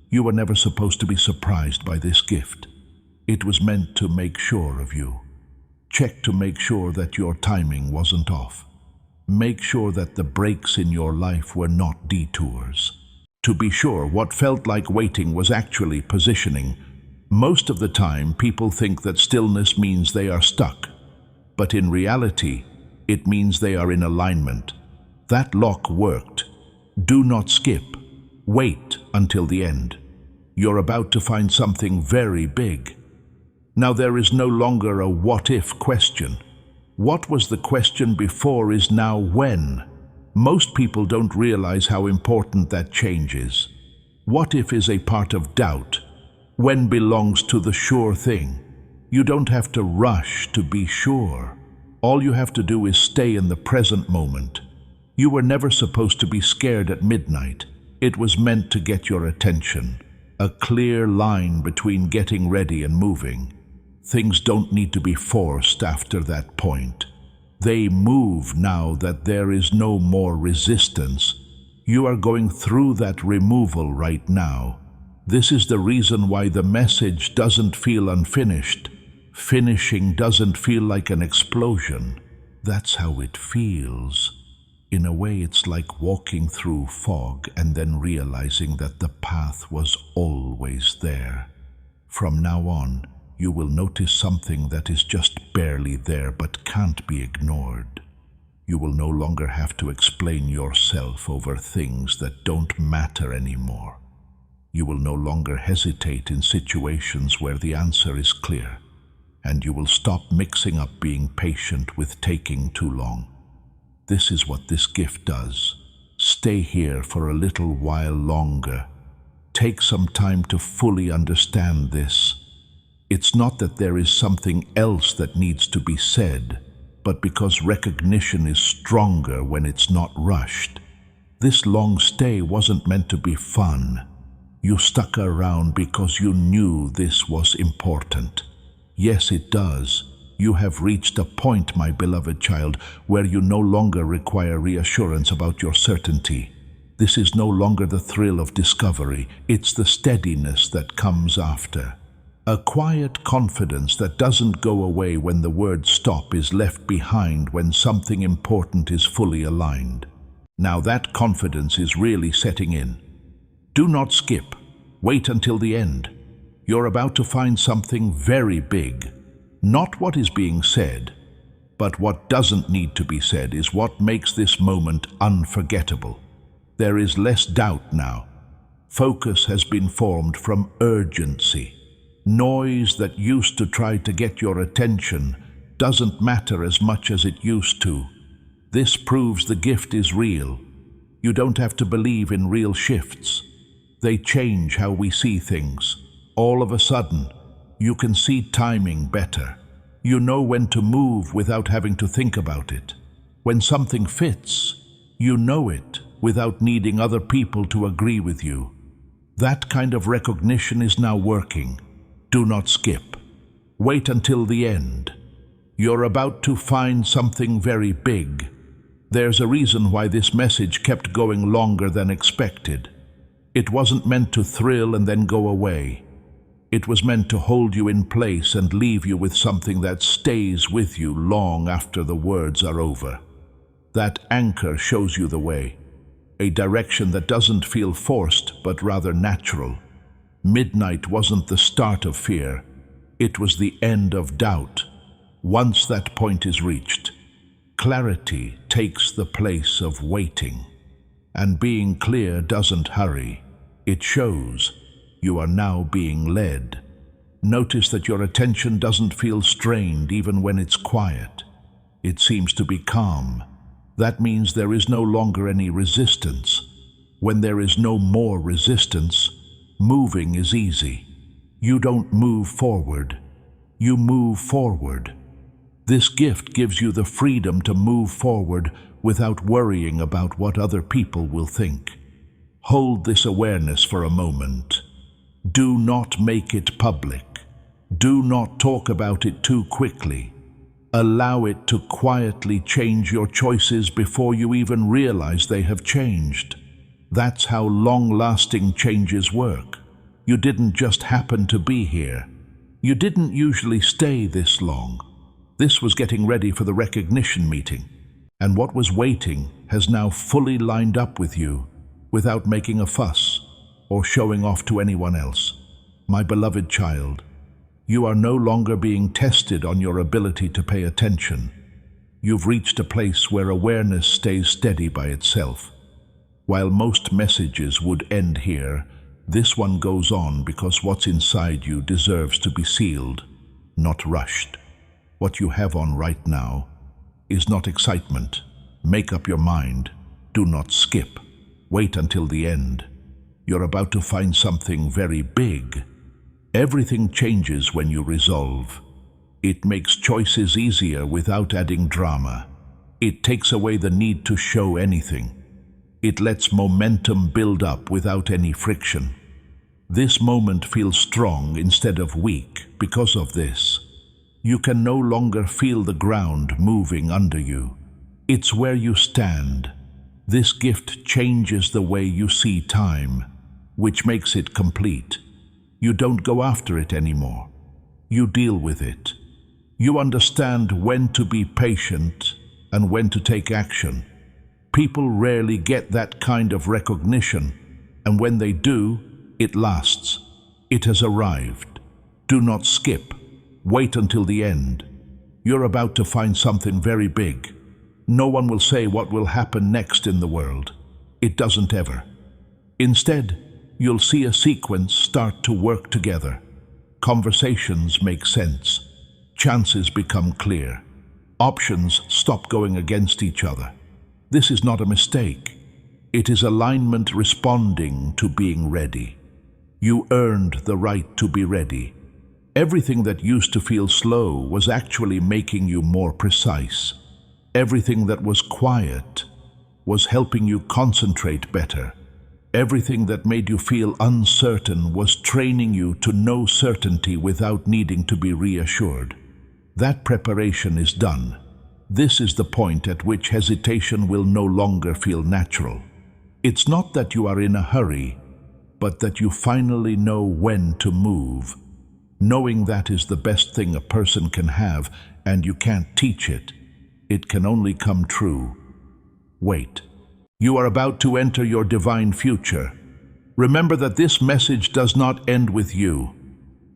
You were never supposed to be surprised by this gift. It was meant to make sure of you. Check to make sure that your timing wasn't off. Make sure that the breaks in your life were not detours. To be sure, what felt like waiting was actually positioning. Most of the time, people think that stillness means they are stuck. But in reality, it means they are in alignment. That lock worked. Do not skip. Wait until the end. You're about to find something very big. Now there is no longer a what-if question. What was the question before is now when. Most people don't realize how important that change is. What if is a part of doubt. When belongs to the sure thing. You don't have to rush to be sure. All you have to do is stay in the present moment. You were never supposed to be scared at midnight. It was meant to get your attention. A clear line between getting ready and moving. Things don't need to be forced after that point. They move now that there is no more resistance. You are going through that removal right now. This is the reason why the message doesn't feel unfinished. Finishing doesn't feel like an explosion. That's how it feels. In a way, it's like walking through fog and then realizing that the path was always there. From now on, you will notice something that is just barely there but can't be ignored. You will no longer have to explain yourself over things that don't matter anymore. You will no longer hesitate in situations where the answer is clear, and you will stop mixing up being patient with taking too long. This is what this gift does. Stay here for a little while longer. Take some time to fully understand this. It's not that there is something else that needs to be said, but because recognition is stronger when it's not rushed. This long stay wasn't meant to be fun. You stuck around because you knew this was important. Yes, it does. You have reached a point, my beloved child, where you no longer require reassurance about your certainty. This is no longer the thrill of discovery. It's the steadiness that comes after. A quiet confidence that doesn't go away when the word stop is left behind when something important is fully aligned. Now that confidence is really setting in. Do not skip. Wait until the end. You're about to find something very big. Not what is being said, but what doesn't need to be said is what makes this moment unforgettable. There is less doubt now. Focus has been formed from urgency. Noise that used to try to get your attention doesn't matter as much as it used to. This proves the gift is real. You don't have to believe in real shifts. They change how we see things. All of a sudden, you can see timing better. You know when to move without having to think about it. When something fits, you know it without needing other people to agree with you. That kind of recognition is now working. Do not skip. Wait until the end. You're about to find something very big. There's a reason why this message kept going longer than expected. It wasn't meant to thrill and then go away. It was meant to hold you in place and leave you with something that stays with you long after the words are over. That anchor shows you the way, a direction that doesn't feel forced but rather natural. Midnight wasn't the start of fear. It was the end of doubt. Once that point is reached, clarity takes the place of waiting. And being clear doesn't hurry. It shows you are now being led. Notice that your attention doesn't feel strained even when it's quiet. It seems to be calm. That means there is no longer any resistance. When there is no more resistance, moving is easy. You don't move forward. You move forward. This gift gives you the freedom to move forward without worrying about what other people will think. Hold this awareness for a moment. Do not make it public. Do not talk about it too quickly. Allow it to quietly change your choices before you even realize they have changed. That's how long-lasting changes work. You didn't just happen to be here. You didn't usually stay this long. This was getting ready for the recognition meeting, and what was waiting has now fully lined up with you without making a fuss or showing off to anyone else. My beloved child, you are no longer being tested on your ability to pay attention. You've reached a place where awareness stays steady by itself. While most messages would end here, this one goes on because what's inside you deserves to be sealed, not rushed. What you have on right now is not excitement. Make up your mind. Do not skip. Wait until the end. You're about to find something very big. Everything changes when you resolve. It makes choices easier without adding drama. It takes away the need to show anything. It lets momentum build up without any friction. This moment feels strong instead of weak because of this. You can no longer feel the ground moving under you. It's where you stand. This gift changes the way you see time, which makes it complete. You don't go after it anymore. You deal with it. You understand when to be patient and when to take action. People rarely get that kind of recognition, and when they do, it lasts. It has arrived. Do not skip. Wait until the end. You're about to find something very big. No one will say what will happen next in the world. It doesn't ever. Instead, you'll see a sequence start to work together. Conversations make sense. Chances become clear. Options stop going against each other. This is not a mistake. It is alignment responding to being ready. You earned the right to be ready. Everything that used to feel slow was actually making you more precise. Everything that was quiet was helping you concentrate better. Everything that made you feel uncertain was training you to know certainty without needing to be reassured. That preparation is done. This is the point at which hesitation will no longer feel natural. It's not that you are in a hurry, but that you finally know when to move. Knowing that is the best thing a person can have, and you can't teach it. It can only come true. Wait. You are about to enter your divine future. Remember that this message does not end with you.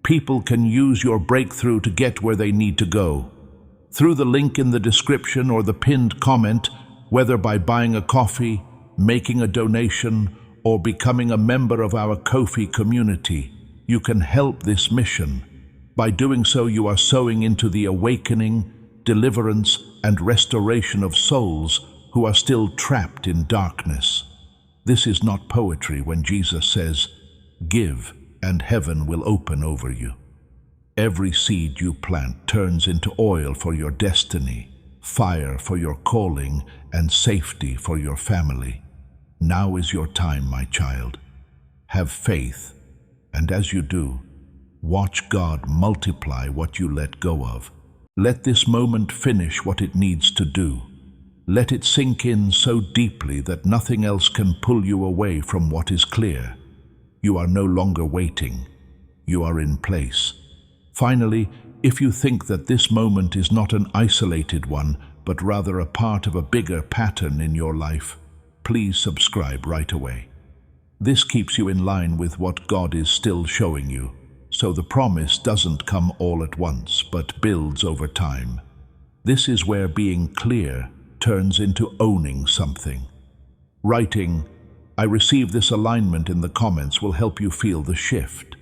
People can use your breakthrough to get where they need to go. Through the link in the description or the pinned comment, whether by buying a coffee, making a donation, or becoming a member of our Ko-fi community, You can help this mission. By doing so, you are sowing into the awakening, deliverance, and restoration of souls who are still trapped in darkness. This is not poetry when Jesus says, "Give, and heaven will open over you." Every seed you plant turns into oil for your destiny, fire for your calling, and safety for your family. Now is your time, my child. Have faith, and as you do, watch God multiply what you let go of. Let this moment finish what it needs to do. Let it sink in so deeply that nothing else can pull you away from what is clear. You are no longer waiting. You are in place. Finally, if you think that this moment is not an isolated one, but rather a part of a bigger pattern in your life, please subscribe right away. This keeps you in line with what God is still showing you, so the promise doesn't come all at once, but builds over time. This is where being clear turns into owning something. Writing, "I receive this alignment" in the comments will help you feel the shift.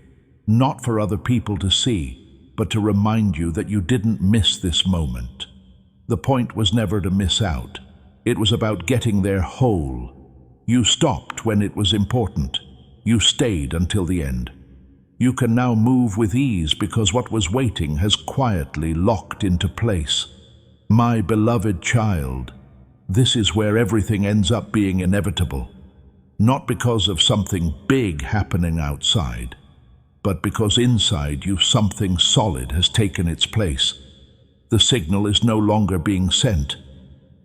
Not for other people to see, but to remind you that you didn't miss this moment. The point was never to miss out. It was about getting there whole. You stopped when it was important. You stayed until the end. You can now move with ease because what was waiting has quietly locked into place. My beloved child, this is where everything ends up being inevitable. Not because of something big happening outside, but because inside you something solid has taken its place. The signal is no longer being sent.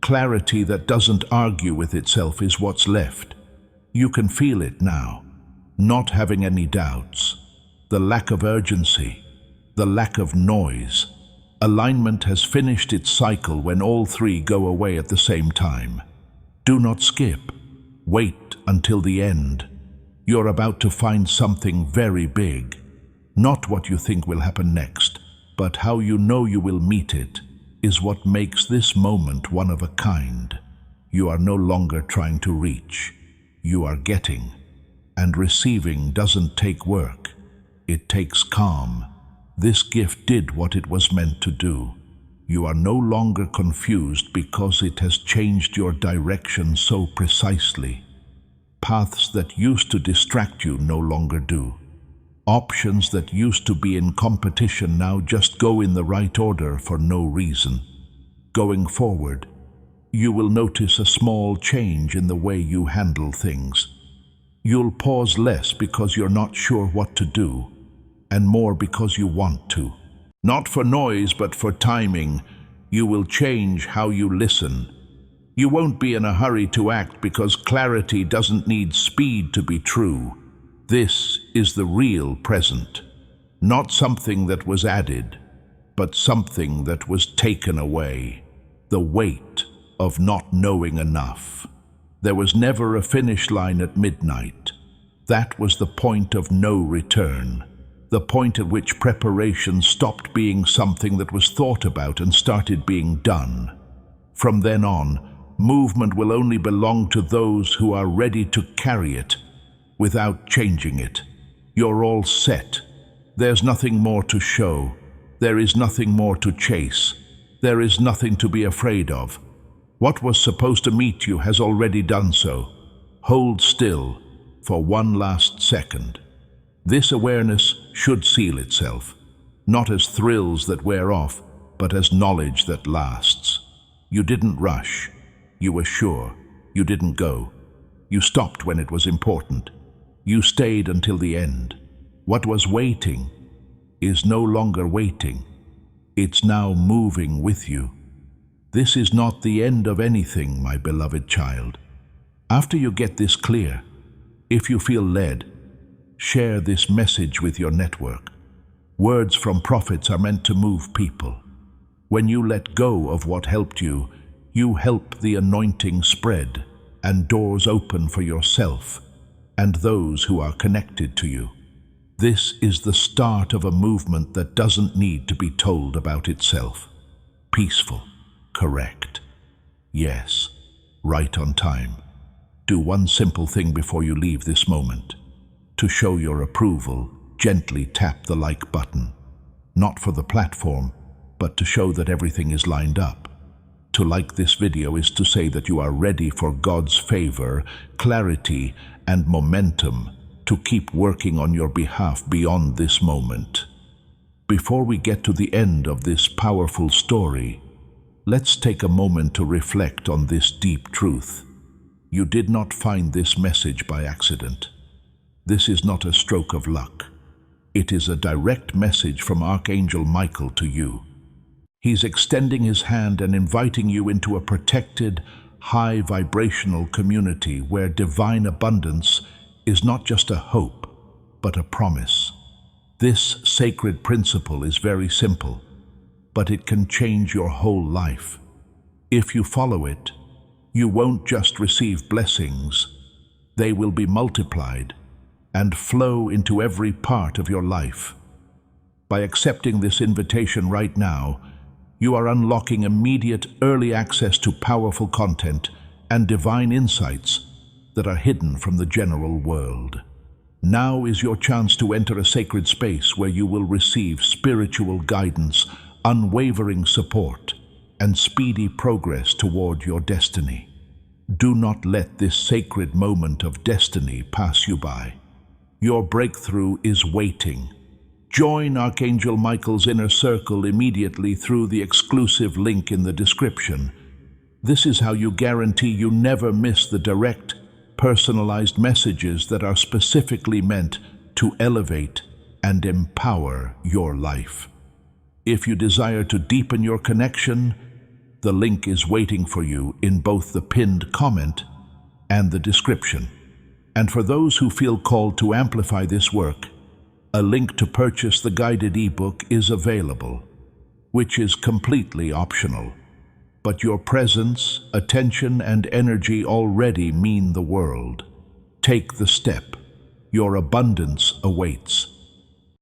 Clarity that doesn't argue with itself is what's left. You can feel it now, not having any doubts. The lack of urgency, the lack of noise. Alignment has finished its cycle when all three go away at the same time. Do not skip. Wait until the end. You're about to find something very big. Not what you think will happen next, but how you know you will meet it is what makes this moment one of a kind. You are no longer trying to reach. You are getting. And receiving doesn't take work. It takes calm. This gift did what it was meant to do. You are no longer confused because it has changed your direction so precisely. Paths that used to distract you no longer do. Options that used to be in competition now just go in the right order for no reason. Going forward, you will notice a small change in the way you handle things. You'll pause less because you're not sure what to do, and more because you want to. Not for noise, but for timing. You will change how you listen. You won't be in a hurry to act because clarity doesn't need speed to be true. This is the real present. Not something that was added, but something that was taken away. The weight of not knowing enough. There was never a finish line at midnight. That was the point of no return. The point at which preparation stopped being something that was thought about and started being done. From then on, movement will only belong to those who are ready to carry it without changing it. You're all set. There's nothing more to show. There is nothing more to chase. There is nothing to be afraid of. What was supposed to meet you has already done so. Hold still for one last second. This awareness should seal itself, not as thrills that wear off, but as knowledge that lasts. You didn't rush. You were sure. You didn't go. You stopped when it was important. You stayed until the end. What was waiting is no longer waiting. It's now moving with you. This is not the end of anything, my beloved child. After you get this clear, if you feel led, share this message with your network. Words from prophets are meant to move people. When you let go of what helped you, you help the anointing spread and doors open for yourself and those who are connected to you. This is the start of a movement that doesn't need to be told about itself. Peaceful, correct. Yes, right on time. Do one simple thing before you leave this moment. To show your approval, gently tap the like button, not for the platform, but to show that everything is lined up. To like this video is to say that you are ready for God's favor, clarity, and momentum to keep working on your behalf beyond this moment. Before we get to the end of this powerful story, let's take a moment to reflect on this deep truth. You did not find this message by accident. This is not a stroke of luck. It is a direct message from Archangel Michael to you. He's extending his hand and inviting you into a protected, high vibrational community where divine abundance is not just a hope, but a promise. This sacred principle is very simple, but it can change your whole life. If you follow it, you won't just receive blessings, they will be multiplied and flow into every part of your life. By accepting this invitation right now, you are unlocking immediate early access to powerful content and divine insights that are hidden from the general world. Now is your chance to enter a sacred space where you will receive spiritual guidance, unwavering support, and speedy progress toward your destiny. Do not let this sacred moment of destiny pass you by. Your breakthrough is waiting. Join Archangel Michael's inner circle immediately through the exclusive link in the description. This is how you guarantee you never miss the direct, personalized messages that are specifically meant to elevate and empower your life. If you desire to deepen your connection, the link is waiting for you in both the pinned comment and the description. And for those who feel called to amplify this work, a link to purchase the guided ebook is available, which is completely optional. But your presence, attention, and energy already mean the world. Take the step. Your abundance awaits.